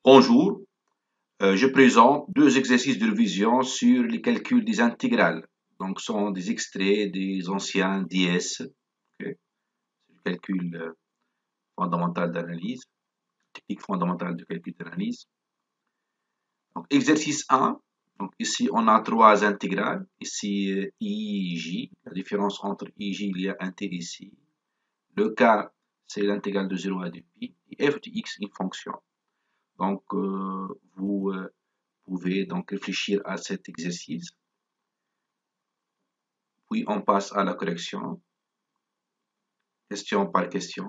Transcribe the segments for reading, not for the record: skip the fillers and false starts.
Bonjour, je présente deux exercices de révision sur les calculs des intégrales. Donc, ce sont des extraits des anciens DS, okay. C'est le calcul fondamental d'analyse, technique fondamentale de calcul d'analyse. Donc, exercice 1. Donc, ici, on a trois intégrales. Ici, I, J. La différence entre I et J, il y a un T ici. Le K, c'est l'intégrale de 0 à 2pi. Et f de x, une fonction. Donc, vous pouvez donc réfléchir à cet exercice. Puis on passe à la correction, question par question.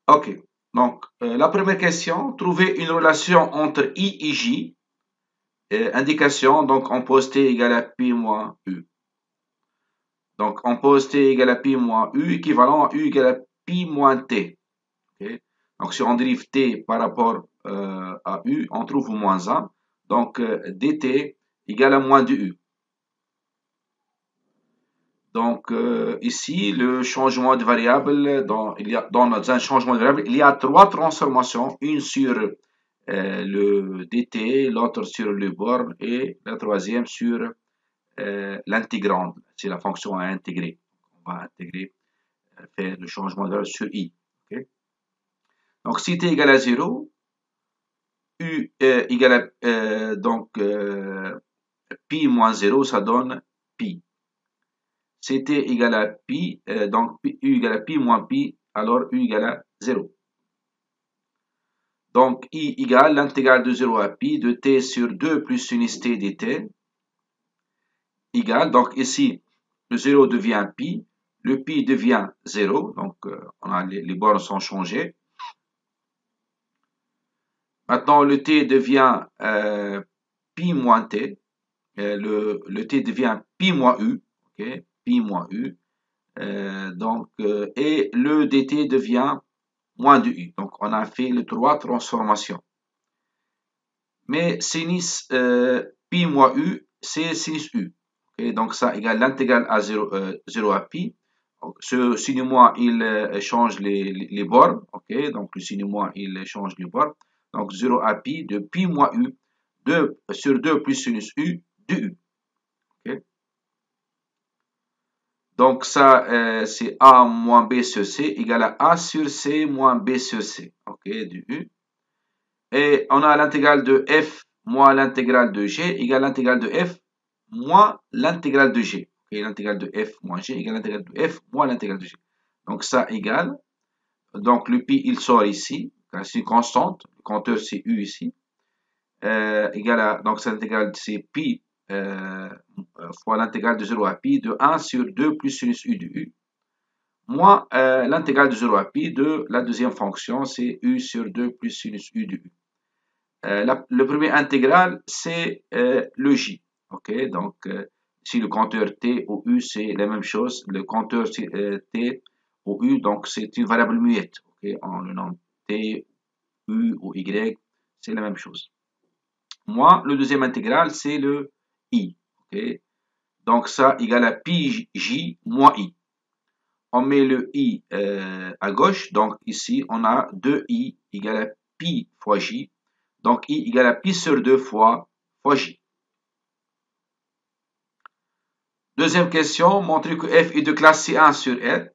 Ok, donc la première question, trouver une relation entre I et J. Indication, donc on pose T égale à P moins U. Donc on pose T égale à P moins U, équivalent à U égale à Pi moins T. Okay. Donc si on dérive T par rapport à U, on trouve moins 1. Donc dt égale à moins de U. Donc ici, le changement de variable, dans un changement de variable, il y a trois transformations, une sur le dt, l'autre sur le borne et la troisième sur l'intégrande, c'est la fonction à intégrer. On va intégrer, faire le changement de variable sur i. Okay. Donc si t égale à 0, u égale à pi moins 0, ça donne pi. Si t égale à pi, donc u égale à pi moins pi, alors u égale à 0. Donc i égale l'intégrale de 0 à pi de t sur 2 plus sinus t dt égale, donc ici le 0 devient pi, le pi devient 0, donc les bornes sont changées. Maintenant le t devient pi moins t, le t devient pi moins u, okay, pi moins u. Et le dt devient moins de u. Donc, on a fait les trois transformations. Mais sinus pi moins u, c'est sinus u. Okay, donc, ça égale l'intégrale à 0 à pi. Donc, ce sin moins, il change les bornes. Okay, donc, le sin moins, il change les bornes. Donc, 0 à pi de pi moins u, 2 sur 2 plus sinus u de u. Okay. Donc ça, c'est A moins B sur C égale à A sur C moins B sur C. Ok, du U. Et on a l'intégrale de F moins l'intégrale de G égale l'intégrale de F moins l'intégrale de G. Ok, l'intégrale de F moins G égale l'intégrale de F moins l'intégrale de G. Donc ça égale. Donc le pi, il sort ici. C'est une constante. Le compteur, c'est U ici. Égale à, donc cette intégrale, c'est pi fois l'intégrale de 0 à pi de 1 sur 2 plus sinus u de u, moins l'intégrale de 0 à pi de la deuxième fonction, c'est u sur 2 plus sinus u de u. Le premier intégral, c'est le j. Okay, donc, si le compteur t ou u, c'est la même chose. Le compteur t ou u, donc c'est une variable muette. Okay, on le nomme t, u ou y, c'est la même chose. Moins le deuxième intégral, c'est le i. Okay. Donc ça égale à pi j moins i. On met le i à gauche, donc ici on a 2i égale à pi fois j. Donc i égale à pi sur 2 fois j. Deuxième question, montrer que f est de classe C1 sur R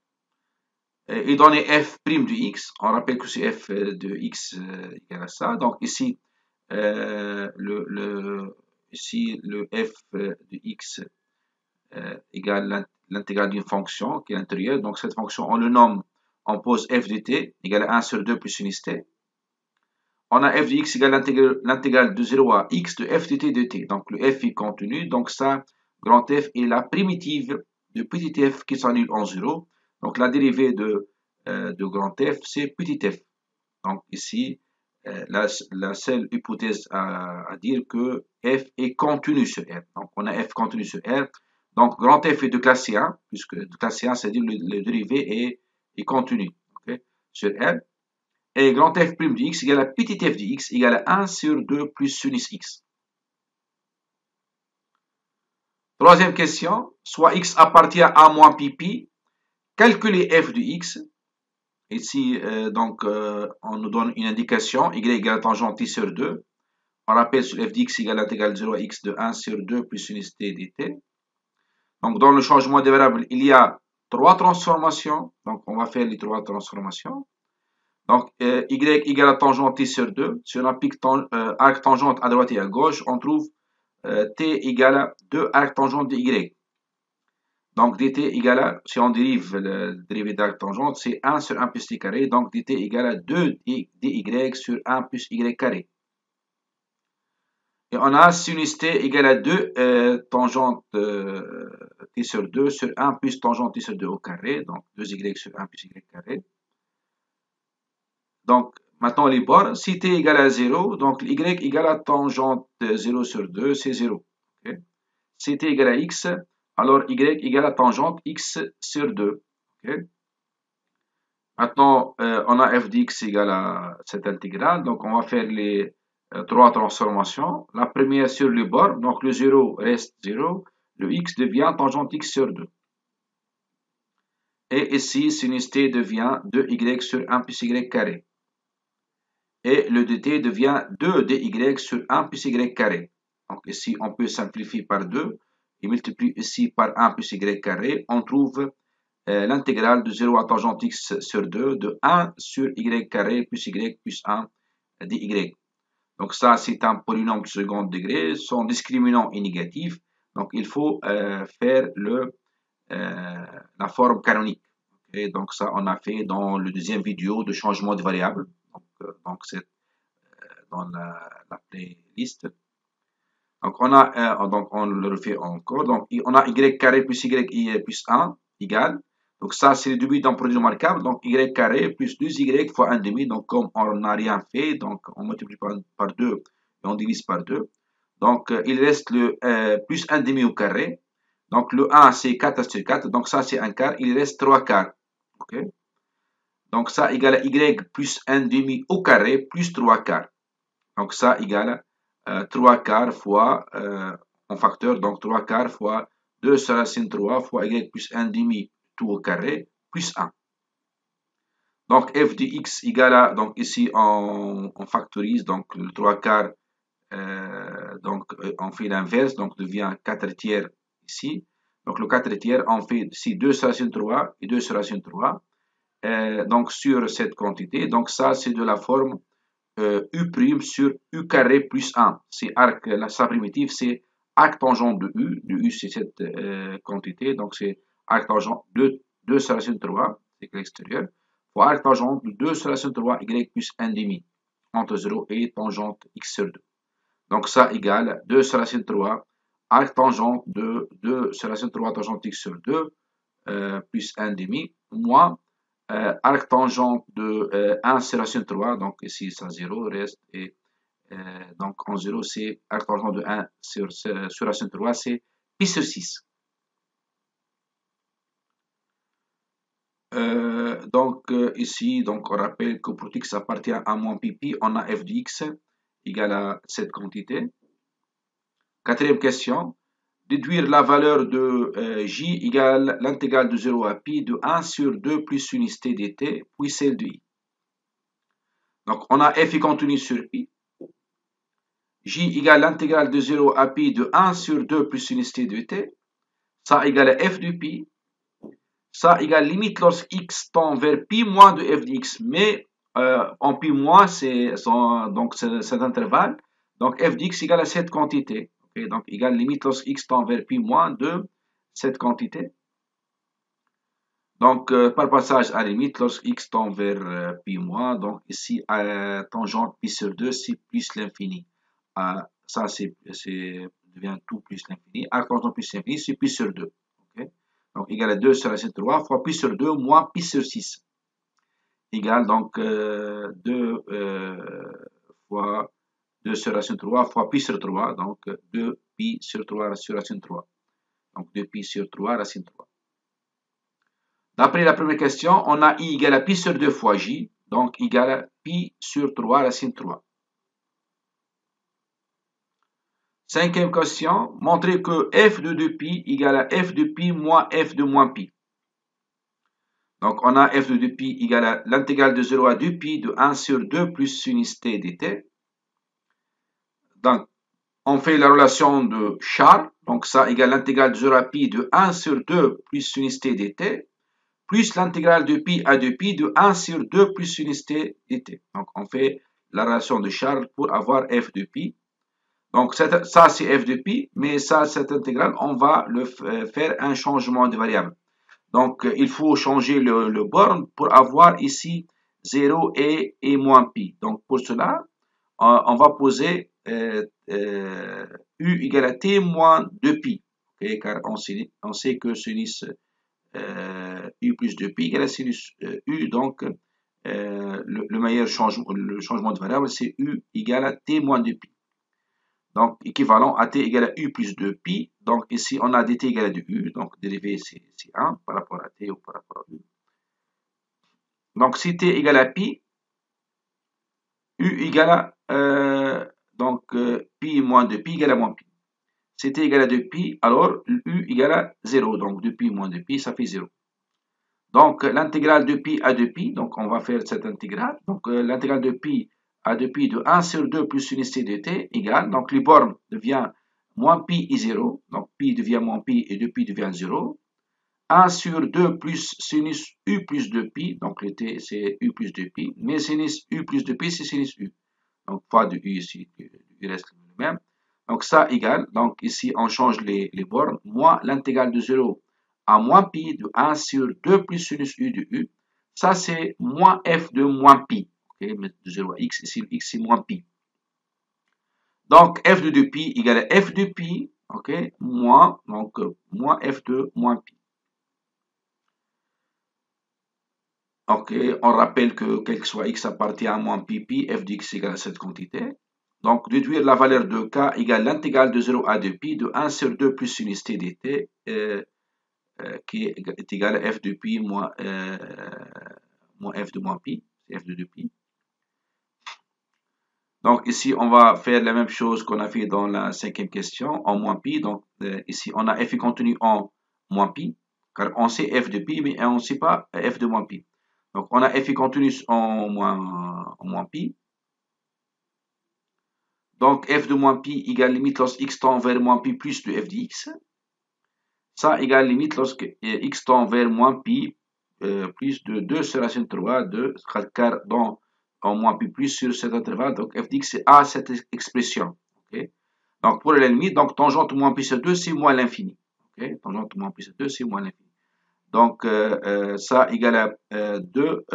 et donner f' de x. On rappelle que c'est f de x égale à ça. Donc ici, ici le f de x égale l'intégrale d'une fonction qui est intérieure. Donc cette fonction, on le nomme, on pose f de t égale à 1 sur 2 plus sinus t. On a f de x égale l'intégrale de 0 à x de f de t de t. Donc le f est contenu. Donc ça, grand f est la primitive de petit f qui s'annule en 0. Donc la dérivée de grand f, c'est petit f. Donc ici, la seule hypothèse à dire que f est continu sur R. Donc on a f continu sur R. Donc grand f est de classe C1, puisque de classe C1, c'est-à-dire le dérivé est continu, okay, sur R. Et grand f' de x égale à petit f de x égale à 1 sur 2 plus sinus x. Troisième question, soit x appartient à moins pi pi, calculez f de x Ici, on nous donne une indication, y égale tangente i sur 2. On rappelle sur f de x égale l'intégrale de 0 à x de 1 sur 2 plus unicité dt. Donc, dans le changement des variables, il y a 3 transformations. Donc, on va faire les 3 transformations. Donc, y égale à tangente i sur 2. Si on applique arc tangente à droite et à gauche, on trouve t égale à 2 arc tangente de y. Donc, dt égale à, si on dérive le dérivé d'arc tangente, c'est 1 sur 1 plus t carré. Donc, dt égale à 2 dy sur 1 plus y carré. Et on a sinucité égale à 2 tangente t sur 2 sur 1 plus tangente t sur 2 au carré. Donc, 2y sur 1 plus y carré. Donc, maintenant les bords, si t égale à 0, donc y égale à tangente 0 sur 2, c'est 0. Okay. Si t égale à x, alors y égale à tangente x sur 2. Okay. Maintenant, on a f de x égale à cette intégrale, donc on va faire les 3 transformations. La première sur le bord, donc le 0 reste 0, le x devient tangente x sur 2. Et ici, sinus t devient 2y sur 1 plus y carré. Et le dt devient 2 dy sur 1 plus y carré. Donc ici, on peut simplifier par 2 et multiplier ici par 1 plus y carré. On trouve l'intégrale de 0 à tangente x sur 2 de 1 sur y carré plus y plus 1 dy. Donc ça, c'est un polynôme de second degré. Son discriminant est négatif. Donc il faut faire la forme canonique. Okay, donc ça, on a fait dans le deuxième vidéo de changement de variable. Donc c'est dans la playlist. Donc on le refait encore. Donc on a y carré plus y plus 1 égale. Donc ça c'est le début d'un produit remarquable. Donc y carré plus 2y fois 1 demi. Donc comme on n'a rien fait, donc on multiplie par 2 et on divise par 2. Donc il reste le plus 1 demi au carré. Donc le 1 c'est 4 sur 4. Donc ça c'est un quart. Il reste 3 quarts. Okay. Donc ça égale à y plus 1 demi au carré plus 3 quarts. Donc ça égale 3 quarts fois, en facteur, donc 3 quarts fois 2 sur la racine 3 fois y plus 1 demi tout au carré plus 1. Donc f de x égale à, donc ici on factorise, donc le 3 quarts, donc on fait l'inverse, donc devient 4 tiers ici. Donc le 4 tiers, on fait ici 2 sur la racine 3 et 2 sur la racine 3. Donc sur cette quantité, donc ça c'est de la forme U' sur U carré plus 1. C'est arc, sa primitive, c'est arc tangent de U. De U, c'est cette quantité. Donc, c'est arc tangent de 2 sur la racine 3, c'est l'extérieur, fois arc tangent de 2 sur la racine 3, Y plus 1 demi, entre 0 et tangente X sur 2. Donc, ça égale 2 sur la racine 3, arc tangent de 2 sur la racine 3, tangente X sur 2, plus 1 demi, moins arc tangente de 1 sur racine 3, donc ici ça 0 reste, et donc en 0 c'est arc tangent de 1 sur racine 3, c'est pi sur 6. Ici, donc on rappelle que pour x appartient à moins pi, on a f de x égale à cette quantité. Quatrième question. Déduire la valeur de j égale l'intégrale de 0 à pi de 1 sur 2 plus unicité dt, puis celle de i. Donc, on a f est contenu sur pi. J égale l'intégrale de 0 à pi de 1 sur 2 plus unicité dt. Ça égale à f de pi. Ça égale limite lorsque x tend vers pi moins de f de x. Mais en pi moins, c'est cet intervalle. Donc, f de x égale à cette quantité. Okay, donc, égale limite lorsque x tend vers pi moins de cette quantité. Donc, par passage à limite, lorsque x tend vers pi moins, donc ici, tangente pi sur 2, c'est plus l'infini. Ça, devient tout plus l'infini. Arc tangente plus l'infini, c'est pi sur 2. Okay? Donc, égal à 2 sur la racine 3 fois pi sur 2 moins pi sur 6. Égale donc 2 fois 2 sur la racine 3 fois pi sur 3. Donc, 2 pi sur 3 sur racine 3. Donc, 2 pi sur 3 racine 3. D'après la première question, on a i égale à pi sur 2 fois j, donc égale à pi sur 3 racine 3. Cinquième question, montrer que f de 2pi égale à f de pi moins f de moins pi. Donc, on a f de 2pi égale à l'intégrale de 0 à 2pi de 1 sur 2 plus sinus t dt. Donc, on fait la relation de Charles. Donc, ça égale l'intégrale de 0 à pi de 1 sur 2 plus sinus t dt, plus l'intégrale de pi à 2pi de 1 sur 2 plus sinus t dt. Donc, on fait la relation de Charles pour avoir f de pi. Donc, ça, c'est f de pi, mais ça, cette intégrale, on va faire un changement de variable. Donc, il faut changer le borne pour avoir ici 0 et moins pi. Donc, pour cela, on va poser u égale à t moins 2pi. Okay, car on sait que sinus u plus 2pi égale à sinus u. Donc, le meilleur changement de variable, c'est u égale à t moins 2pi. Donc, équivalent à t égale à u plus 2pi. Donc, ici, on a dt égale à 2u. Donc, dérivé, c'est 1 par rapport à t ou par rapport à u. Donc, si t égale à pi, u égale à, pi moins 2pi égale à moins pi. Si t égale à 2pi, alors u égale à 0. Donc, 2pi moins 2pi, ça fait 0. Donc, l'intégrale de pi à 2pi, donc on va faire cette intégrale. Donc, l'intégrale de pi à 2pi de 1 sur 2 plus sinus t dt égale, donc les bornes devient moins pi et 0, donc pi devient moins pi et 2pi devient 0. 1 sur 2 plus sinus u plus 2pi, donc le t c'est u plus 2pi, mais sinus u plus 2pi c'est sinus u. Donc, fois de u ici, il reste le même. Donc, ça égale, donc ici on change les bornes, moins l'intégrale de 0 à moins pi de 1 sur 2 plus sinus u de u. Ça, c'est moins f de moins pi. Okay, mettre de 0 à x, ici, x c'est moins pi. Donc, f de 2pi égale à f de pi, ok, moins, donc, moins f de moins pi. Ok, on rappelle que quel que soit x appartient à moins pi, pi, f de x égale à cette quantité. Donc, déduire la valeur de k égale l'intégrale de 0 à 2pi de 1 sur 2 plus sinus t dt. Qui est égal à f de pi moins f de moins pi, c'est f de 2pi. Donc ici, on va faire la même chose qu'on a fait dans la cinquième question, en moins pi. Donc ici, on a f est contenu en moins pi, car on sait f de pi, mais on ne sait pas f de moins pi. Donc on a f est contenu en moins pi. Donc f de moins pi égale limite lorsque x tend vers moins pi plus de f de x. Ça égale limite lorsque x tend vers moins pi plus de 2 sur racine 3 de car dans en moins pi plus sur cet intervalle, donc f d'x a cette expression. Okay? Donc pour la limite, donc tangente moins pi sur 2, c'est moins l'infini. Okay? Tangente moins pi sur 2, c'est moins l'infini. Donc ça égale à 2,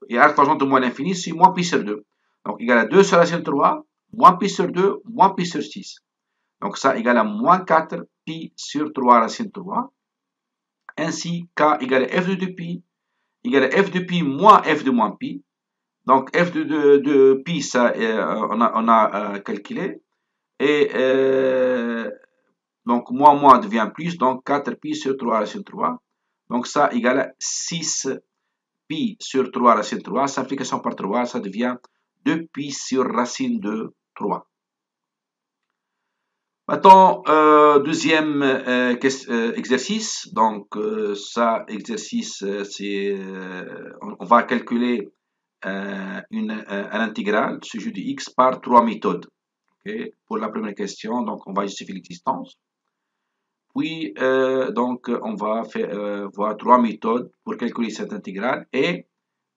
et arc tangente de moins l'infini, c'est moins pi sur 2. Donc égale à 2 sur racine 3, moins pi sur 2, moins pi sur 6. Donc ça égale à moins 4 pi sur 3 racine 3. Ainsi, k égale à f de 2pi égale à f de pi moins f de moins pi. Donc f de pi, ça, on a calculé. Et donc moins devient plus, donc 4 pi sur 3 racine 3. Donc ça égale à 6 pi sur 3 racine 3. Simplification par 3, ça devient 2 pi sur racine de 3. Maintenant, deuxième exercice. Donc, ça, exercice, c'est, on va calculer un intégral, ce jeu de x, par 3 méthodes. Okay? Pour la première question, donc, on va justifier l'existence. Puis, donc, on va faire, voir 3 méthodes pour calculer cette intégrale et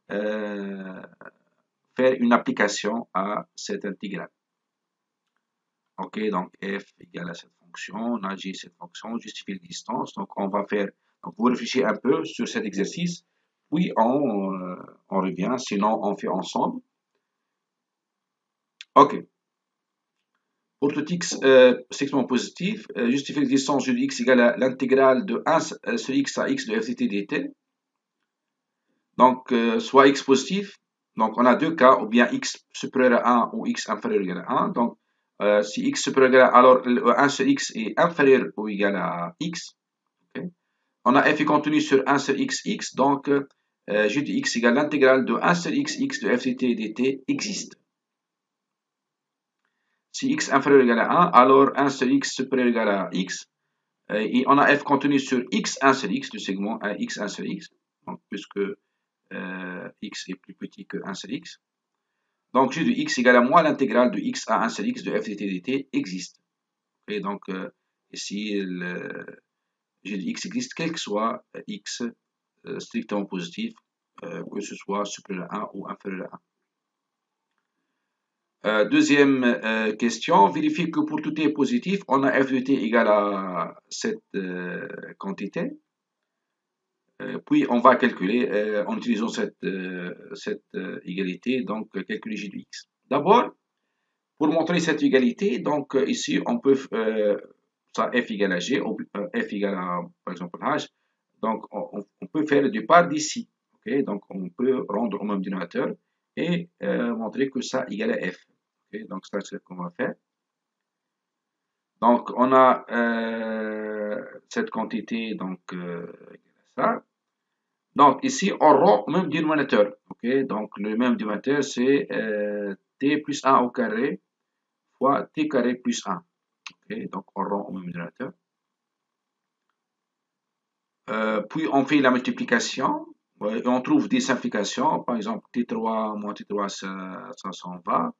faire une application à cette intégrale. Ok, donc f égale à cette fonction, on a g cette fonction, justifie l'existence. Donc on va faire, donc vous réfléchissez un peu sur cet exercice, puis on revient, sinon on fait ensemble. Ok. Pour tout x strictement positif, justifier l'existence de x égale à l'intégrale de 1 sur x à x de f dt. Donc soit x positif, donc on a deux cas, ou bien x supérieur à 1 ou x inférieur ou égal à 1. Donc si x supérieur à 1, alors 1 sur x est inférieur ou égal à x. Okay. On a f est contenu sur 1 sur x, donc g de x égale l'intégrale de 1 sur x de f dt existe. Si x inférieur ou égal à 1, alors 1 sur x supérieur ou égal à x. Et on a f contenu sur x1 sur x, du segment x1 sur x. donc, puisque x est plus petit que 1 seul x. Donc, g de x égale à moins l'intégrale de x à 1 seul x de f dt dt existe. Et donc, ici, g de x existe quel que soit x strictement positif, que ce soit supérieur à 1 ou inférieur à 1. Deuxième question, vérifie que pour tout t positif, on a f de t égale à cette quantité. Puis on va calculer en utilisant cette égalité, donc calculer g de x. D'abord, pour montrer cette égalité, donc ici on peut ça f égale à g, f égale à par exemple h, donc on peut faire du part d'ici, ok, donc on peut rendre au même dénominateur et montrer que ça égale à f, ok, donc c'est ce qu'on va faire. Donc on a cette quantité, donc ça. Donc ici, on rend au même dénominateur. Okay? Donc le même dénominateur, c'est t plus 1 au carré fois t carré plus 1. Okay? Donc on rend au même dénominateur. Puis on fait la multiplication. Et on trouve des simplifications. Par exemple, t3 moins t3, ça s'en va.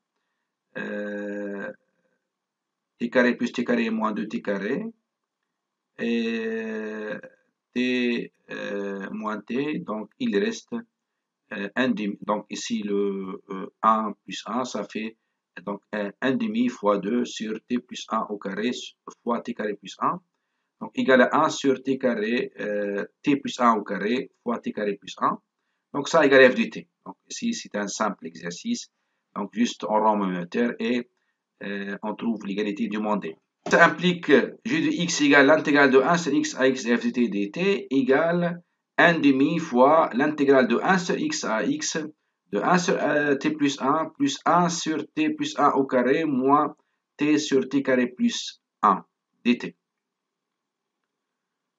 T carré plus t carré moins 2t carré. Et t moins t, donc il reste 1 demi. Donc ici le 1 plus 1, ça fait donc 1 demi fois 2 sur t plus 1 au carré fois t carré plus 1. Donc égal à 1 sur t carré, t plus 1 au carré fois t carré plus 1. Donc ça égale f de t. Donc ici c'est un simple exercice. Donc juste on rend le numérateur et on trouve l'égalité demandée. Ça implique g de x égale l'intégrale de 1 sur x à x f de t dt égale 1 demi fois l'intégrale de 1 sur x à x de 1 sur t plus 1 sur t plus 1 au carré moins t sur t carré plus 1 dt.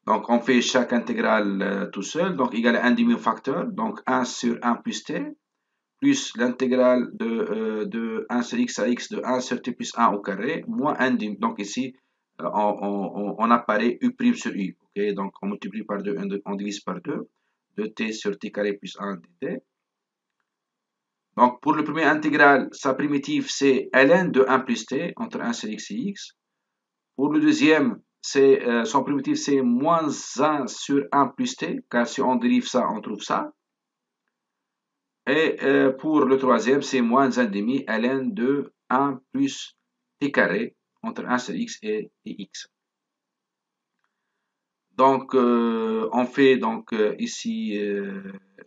Donc on fait chaque intégrale tout seul, donc égal à 1 demi au facteur, donc 1 sur 1 plus t, plus l'intégrale de 1 sur x à x de 1 sur t plus 1 au carré, moins 1 demi. Donc ici, on apparaît u' sur u. Okay? Donc on multiplie par 2, on divise par 2. 2t sur t carré plus 1 dt. Donc pour le premier intégral, sa primitive c'est ln de 1 plus t entre 1 sur x et x. Pour le deuxième, son primitif c'est moins 1 sur 1 plus t, car si on dérive ça, on trouve ça. Et pour le troisième, c'est moins 1 demi ln de 1 plus t carré entre 1 sur x et x. Donc, on fait donc ici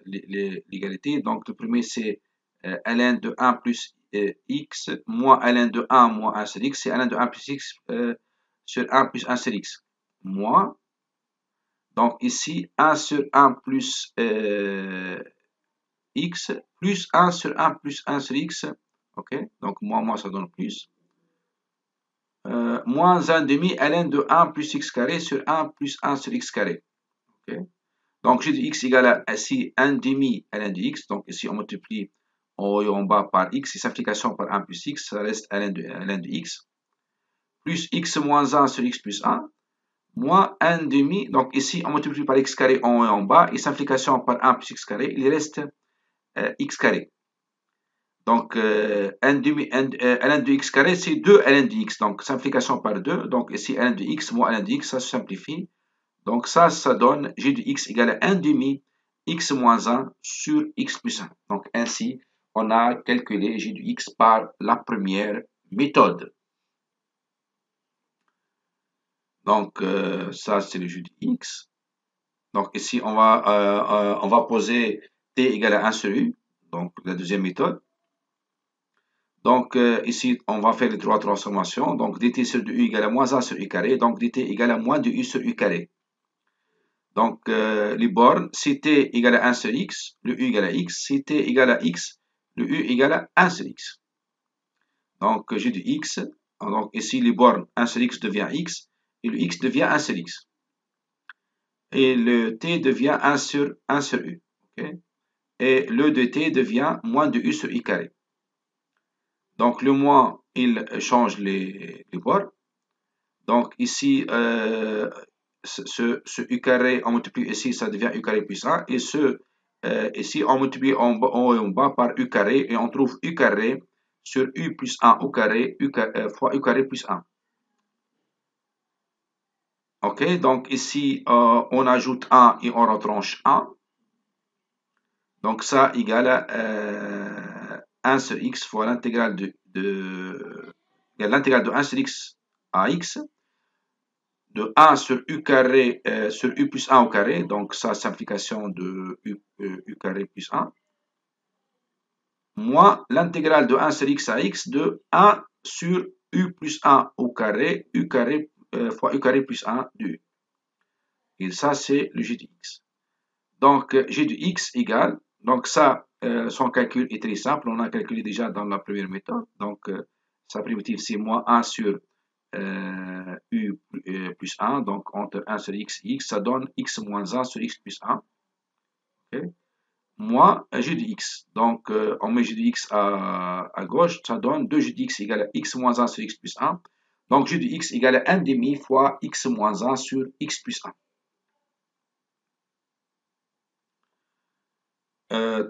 l'égalité. Donc, le premier, c'est ln de 1 plus x moins ln de 1 moins 1 sur x. C'est ln de 1 plus x sur 1 plus 1 sur x. Moins. Donc, ici, 1 sur 1 plus x plus 1 sur 1 plus 1 sur x. Ok, donc moins, ça donne plus. Moins 1 demi ln de 1 plus x carré sur 1 plus 1 sur x carré. Okay. Donc g de x égale à ici 1 demi ln de x. Donc ici on multiplie en haut et en bas par x et simplification par 1 plus x, ça reste ln de x. Plus x moins 1 sur x plus 1. Moins 1 demi. Donc ici on multiplie par x carré en haut et en bas et simplification par 1 plus x carré, il reste x carré. Donc, ln de x carré, c'est 2 ln de x. Donc, simplification par 2. Donc, ici, ln de x moins ln de x, ça se simplifie. Donc, ça donne g de x égale à 1 demi x moins 1 sur x plus 1. Donc, ainsi, on a calculé g de x par la première méthode. Donc, ça, c'est le g de x. Donc, ici, on va poser t égale à 1 sur u. Donc, la deuxième méthode. Donc ici, on va faire les trois transformations. Donc dt sur 2u égale à moins 1 sur u carré. Donc dt égale à moins 2u sur u carré. Donc les bornes, si t égale à 1 sur x, le u égale à x. Si t égale à x, le u égale à 1 sur x. Donc j'ai du x. Donc ici, les bornes 1 sur x devient x. Et le x devient 1 sur x. Et le t devient 1 sur u. Okay? Et le de t devient moins 2u sur u carré. Donc le moins, il change les bords. Donc ici, ce u carré, on multiplie ici, ça devient u carré plus 1. Et ici, on multiplie en haut et en bas par u carré. Et on trouve u carré sur u plus 1 au carré, fois u carré plus 1. OK, donc ici, on ajoute 1 et on retranche 1. Donc ça égale 1 sur x fois l'intégrale de 1 sur x à x, de 1 sur u carré sur u plus 1 au carré, donc ça, simplification de u carré plus 1, moins l'intégrale de 1 sur x à x de 1 sur u plus 1 au carré, u carré fois u carré plus 1 de u. Et ça, c'est le g de x. Donc, g de x égale, donc ça, son calcul est très simple, on a calculé déjà dans la première méthode. Donc, sa primitive, c'est moins 1 sur u plus 1, donc entre 1 sur x et x, ça donne x moins 1 sur x plus 1, okay. Moins g de x. Donc, on met g de x à gauche, ça donne 2g de x égale à x moins 1 sur x plus 1. Donc, g de x égale à 1 demi fois x moins 1 sur x plus 1.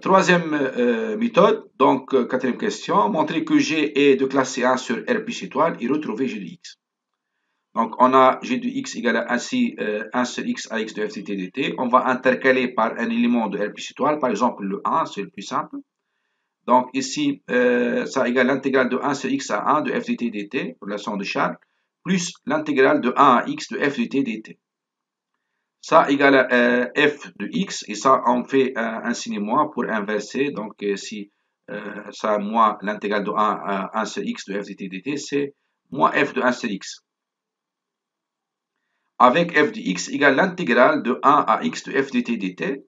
Troisième méthode, donc quatrième question, montrer que G est de classe C1 sur R plus étoile et retrouver G de x. Donc on a G de x égale à ainsi 1 sur x à x de f dt dt. On va intercaler par un élément de R plus étoile, par exemple le 1, c'est le plus simple. Donc ici, ça égale l'intégrale de 1 sur x à 1 de f dt dt, relation de Charles, plus l'intégrale de 1 à x de f dt dt. Ça égale à f de x, et ça on fait un signe moins pour inverser. Donc si ça moins l'intégrale de 1 à 1 sur x de f dt dt, c'est moins f de 1 sur x. Avec f de x égale l'intégrale de 1 à x de f dt dt.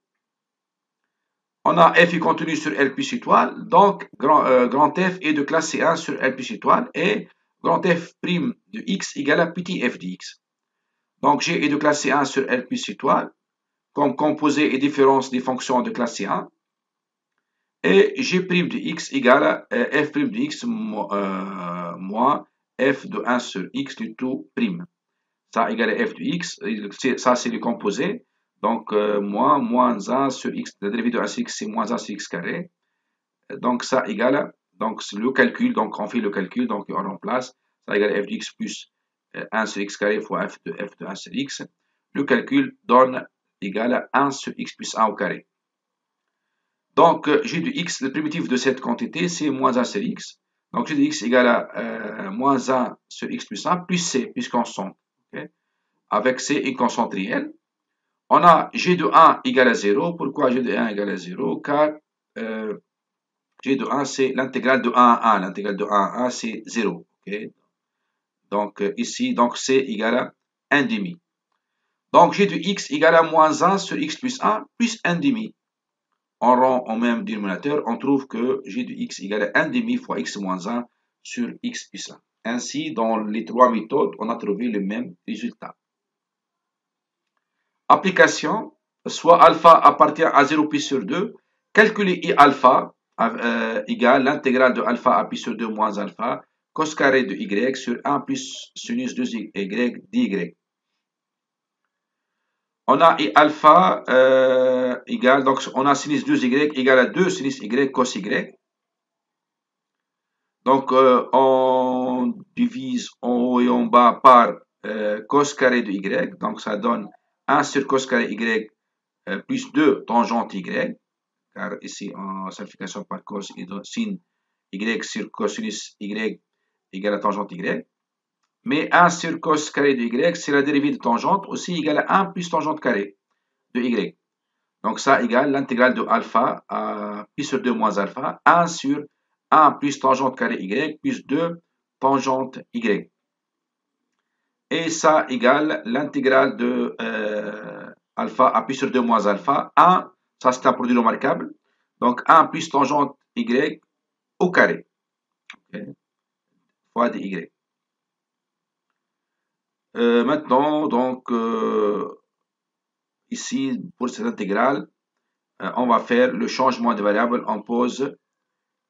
On a f est contenu sur L plus étoile, donc grand F est de classe C1 sur L plus étoile, et grand F' de x égale à petit f de x. Donc G est de classe C1 sur L plus étoile, comme composé et différence des fonctions de classe C1, et G' de x égale à f' de x moins f de 1 sur x du tout prime. Ça égale à f de x, ça c'est le composé, donc moins 1 sur x, la dérivée de 1 sur x c'est moins 1 sur x carré, donc ça égale, donc le calcul, donc on fait le calcul, donc on remplace, ça égale à f de x plus 1 sur x carré fois f de 1 sur x, le calcul donne égale à 1 sur x plus 1 au carré. Donc g de x, le primitif de cette quantité c'est moins 1 sur x, donc g de x égale à moins 1 sur x plus 1 plus c, puisqu'on constante. Okay. Avec C une constante réelle. On a G de 1 égale à 0. Pourquoi G de 1 égale à 0? Car G de 1 c'est l'intégrale de 1 à 1. L'intégrale de 1 à 1 c'est 0. Okay. Donc ici, donc C égale à 1 demi. Donc G de x égale à moins 1 sur x plus 1 plus 1 demi. On rend au même dénominateur, on trouve que G de x égale à 1 demi fois x moins 1 sur x plus 1. Ainsi, dans les trois méthodes, on a trouvé le même résultat. Application, soit alpha appartient à 0 pi sur 2, calculer I alpha égale l'intégrale de alpha à pi sur 2 moins alpha, cos carré de y sur 1 plus sinus 2y dy. On a I alpha égale, donc on a sinus 2y égale à 2 sinus y cos y. Donc on divise en haut et en bas par cos carré de y, donc ça donne 1 sur cos carré y plus 2 tangente y, car ici en simplification par cos et sin y sur cosinus y égale à tangente y. Mais 1 sur cos carré de y, c'est la dérivée de tangente, aussi égale à 1 plus tangente carré de y. Donc ça égale l'intégrale de alpha à pi sur 2 moins alpha, 1 sur 1 plus tangente carré y plus 2 tangente y. Et ça égale l'intégrale de alpha à pi sur 2 moins alpha, 1, ça c'est un produit remarquable, donc 1 plus tangente y au carré, okay, fois dy. Maintenant, donc, ici, pour cette intégrale, on va faire le changement de variable, on pose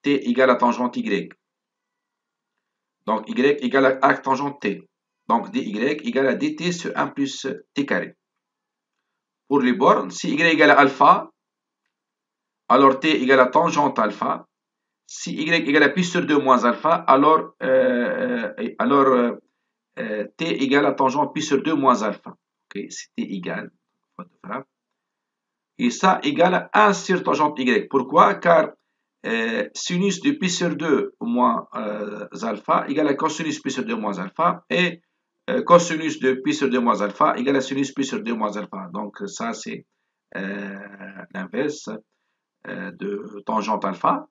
t égale à tangente y. Donc y égale à tangente t. Donc dy égale à dt sur 1 plus t carré. Pour les bornes, si y égale à alpha, alors t égale à tangente alpha. Si y égale à pi sur 2 moins alpha, alors t égale à tangente pi sur 2 moins alpha. Ok, c'est t égale. Et ça égale à 1 sur tangente y. Pourquoi? Car sinus de pi sur 2 moins alpha égale à cosinus pi sur 2 moins alpha. Et cosinus de pi sur 2 moins alpha égale à sinus pi sur 2 moins alpha. Donc ça c'est l'inverse de tangente alpha.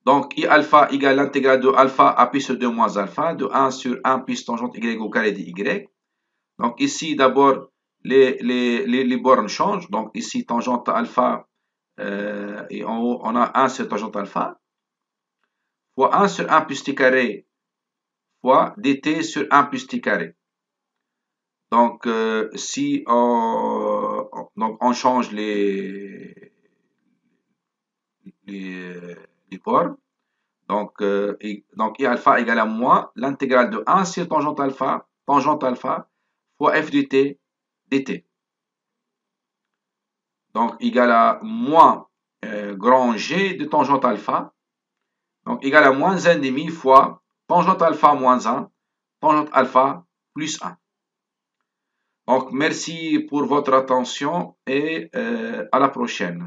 Donc I alpha égale l'intégrale de alpha à pi sur 2 moins alpha de 1 sur 1 plus tangente y au carré de y. Donc ici d'abord les bornes changent. Donc ici tangente alpha et en haut on a 1 sur tangente alpha fois 1 sur 1 plus t carré fois dt sur 1 plus t carré. Donc si on change les bornes, donc I alpha égale à moins l'intégrale de 1 sur tangente alpha fois f de t dt. Donc égale à moins grand G de tangente alpha. Donc égale à moins 1,5 fois tangente alpha moins 1, tangente alpha plus 1. Donc merci pour votre attention et à la prochaine.